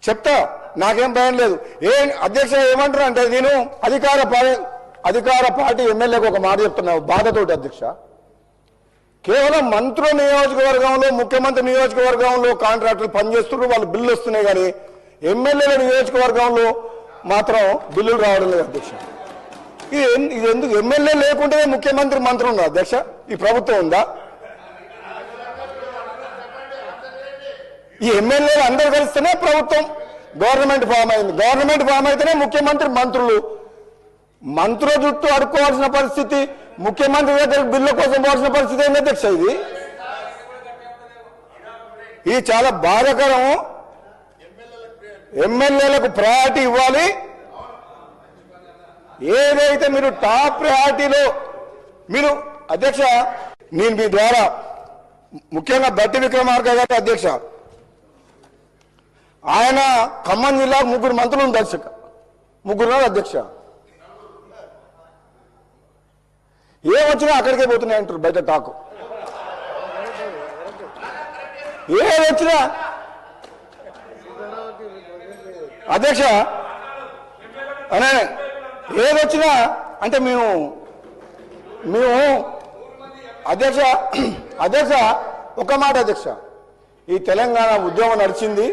చెప్తా, నాకేం భయం లేదు. అధ్యక్ష ఏమంటారు అంటే, నేను అధికార పార్టీ ఎమ్మెల్యేకి ఒక మాట చెప్తున్నావు బాధతోటి అధ్యక్ష. కేవలం మంత్రుల నియోజకవర్గంలో, ముఖ్యమంత్రి నియోజకవర్గంలో కాంట్రాక్టర్లు పనిచేస్తున్నారు, వాళ్ళు బిల్లు వస్తున్నాయి, కానీ ఎమ్మెల్యేల నియోజకవర్గంలో మాత్రం బిల్లులు రావడం లేదు అధ్యక్ష. ఇది ఎందుకు? ఎమ్మెల్యే లేకుంటే ముఖ్యమంత్రి మంత్రులు ఉన్నారు అధ్యక్ష. ఈ ప్రభుత్వం ఉందా? ఈ ఎమ్మెల్యేలు అందరూ కలిస్తేనే ప్రభుత్వం గవర్నమెంట్ ఫామ్ అయింది. గవర్నమెంట్ ఫామ్ అయితేనే ముఖ్యమంత్రి మంత్రులు. మంత్రుల చుట్టూ అడుక్కోవాల్సిన పరిస్థితి, ముఖ్యమంత్రి దగ్గర బిల్లు కోసం పోవాల్సిన పరిస్థితి ఏంటి అధ్యక్ష? ఇది చాలా బాధాకరం. ఎమ్మెల్యేలకు ప్రయారిటీ ఇవ్వాలి. ఏదైతే మీరు టాప్ ప్రయారిటీలో మీరు అధ్యక్ష, నేను మీ ద్వారా ముఖ్యంగా బట్టి విక్రమార్క గారు అధ్యక్ష, ఆయన ఖమ్మం జిల్లాకు 3 మంత్రులు ఉంటారు, 3 అధ్యక్ష. ఏమొచ్చినా అక్కడికే పోతున్నాయి అంటారు బయట టాకు. ఏదొచ్చినా అధ్యక్ష అనే ఏదొచ్చినా అంటే మేము అధ్యక్ష ఒక మాట అధ్యక్ష, ఈ తెలంగాణ ఉద్యమం నడిచింది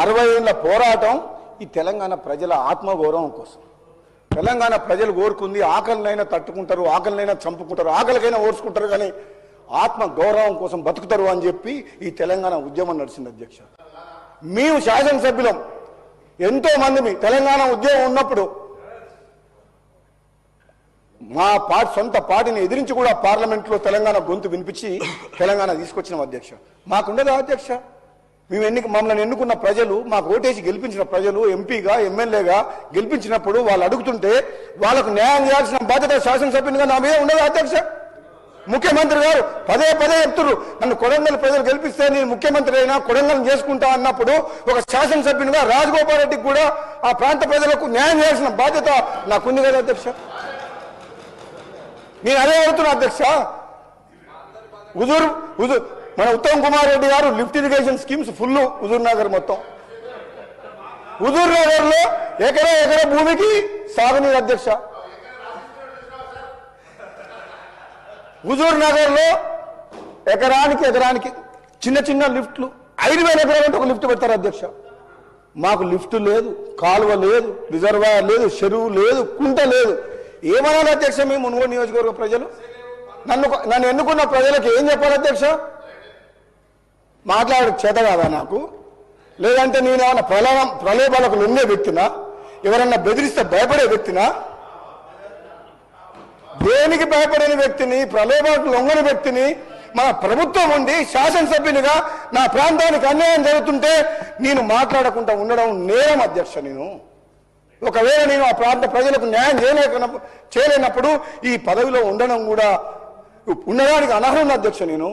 60 ఏళ్ల పోరాటం ఈ తెలంగాణ ప్రజల ఆత్మగౌరవం కోసం. తెలంగాణ ప్రజలు కోరుకుంది ఆకలినైనా తట్టుకుంటారు, ఆకలినైనా చంపుకుంటారు, ఆకలికైనా ఓర్చుకుంటారు, కానీ ఆత్మ గౌరవం కోసం బతుకుతారు అని చెప్పి ఈ తెలంగాణ ఉద్యమం నడిచింది అధ్యక్ష. మేము శాసనసభ్యులం ఎంతో మంది తెలంగాణ ఉద్యమం ఉన్నప్పుడు మా సొంత పార్టీని ఎదిరించి కూడా పార్లమెంట్లో తెలంగాణ గొంతు వినిపించి తెలంగాణ తీసుకొచ్చినాం అధ్యక్ష. మాకుండదా అధ్యక్ష? మమ్మల్ని ఎన్నుకున్న ప్రజలు, మాకు ఓటేసి గెలిపించిన ప్రజలు, ఎంపీగా ఎమ్మెల్యేగా గెలిపించినప్పుడు వాళ్ళు అడుగుతుంటే వాళ్ళకు న్యాయం చేయాల్సిన బాధ్యత శాసనసభ్యునిగా నా మీద ఉండదు అధ్యక్ష. ముఖ్యమంత్రి గారు పదే చెప్తున్నారు, నన్ను కొడంగల్ ప్రజలు గెలిపిస్తే నేను ముఖ్యమంత్రి అయినా కొడంగల్ చేసుకుంటా అన్నప్పుడు ఒక శాసనసభ్యునిగా రాజగోపాల్ రెడ్డికి కూడా ఆ ప్రాంత ప్రజలకు న్యాయం చేయాల్సిన బాధ్యత నాకుంది కదా అధ్యక్ష. నేను అదే అడుగుతున్నా అధ్యక్ష. మన ఉత్తమ్ కుమార్ రెడ్డి గారు lift irrigation schemes full Huzur Nagar మొత్తం. హుజూర్ నగర్ లో ఎకరా భూమికి సాగునీరు అధ్యక్ష. హుజూర్ నగర్ లో ఎకరానికి చిన్న లిఫ్ట్లు 5,000 ఎకరాలు అంటే ఒక లిఫ్ట్ పెడతారు అధ్యక్ష. మాకు లిఫ్ట్ లేదు, కాలువ లేదు, రిజర్వాయర్ లేదు, చెరువు లేదు, కుంట లేదు. ఏమనాలి అధ్యక్ష? మేము మునుగోడు నియోజకవర్గ ప్రజలు నన్ను ఎన్నుకున్న ప్రజలకు ఏం చెప్పాలి అధ్యక్ష? మాట్లాడే చేత కాదా నాకు? లేదంటే నేను ఏమన్నా ప్రలోభాలకు లొంగే వ్యక్తినా? ఎవరన్నా బెదిరిస్తే భయపడే వ్యక్తినా? దేనికి భయపడని వ్యక్తిని, ప్రలోభాలకు లొంగని వ్యక్తిని మన ప్రభుత్వం ఉండి శాసనసభ్యునిగా నా ప్రాంతానికి అన్యాయం జరుగుతుంటే నేను మాట్లాడకుండా ఉండడం నేరం అధ్యక్ష. ఒకవేళ నేను ఆ ప్రాంత ప్రజలకు న్యాయం చేయలేనప్పుడు ఈ పదవిలో ఉండడానికి అనర్హుని అధ్యక్ష. నేను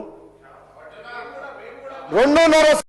2.5